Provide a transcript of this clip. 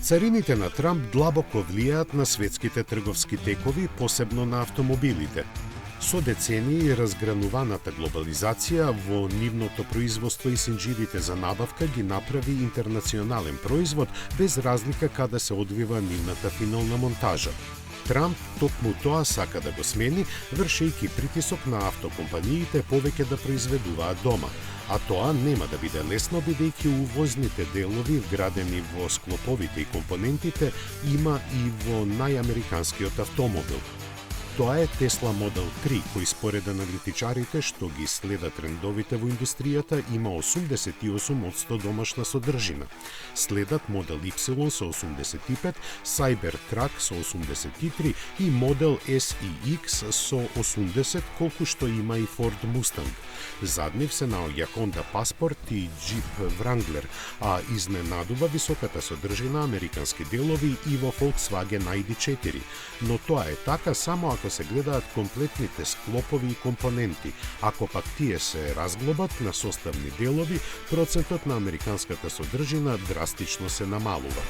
Царините на Трамп длабоко влијаат на светските трговски текови, посебно на автомобилите. Со децении разгрануваната глобализација во нивното производство и синџирите за набавка ги направи интернационален производ без разлика каде се одвива нивната финална монтажа. Трамп токму тоа сака да го смени, вршејќи притисок на автокомпаниите повеќе да произведуваат дома. А тоа нема да биде лесно, бидејќи увозните делови вградени во склоповите и компонентите има и во најамериканскиот автомобил. Тоа е Tesla Model 3, кој според аналитичарите што ги следат трендовите во индустријата има 88% домашна содржина. Следат Model Y со 85, Cybertruck со 83 и Model S и X со 80, колку што има и Ford Mustang. Зад нив се наоѓа Honda Passport и Jeep Wrangler, а изненадува високата содржина американски делови и во Volkswagen ID4. Но тоа е така само ако се гледаат комплетните склопови и компоненти. Ако пак тие се разглобат на составни делови, процентот на американската содржина драстично се намалува.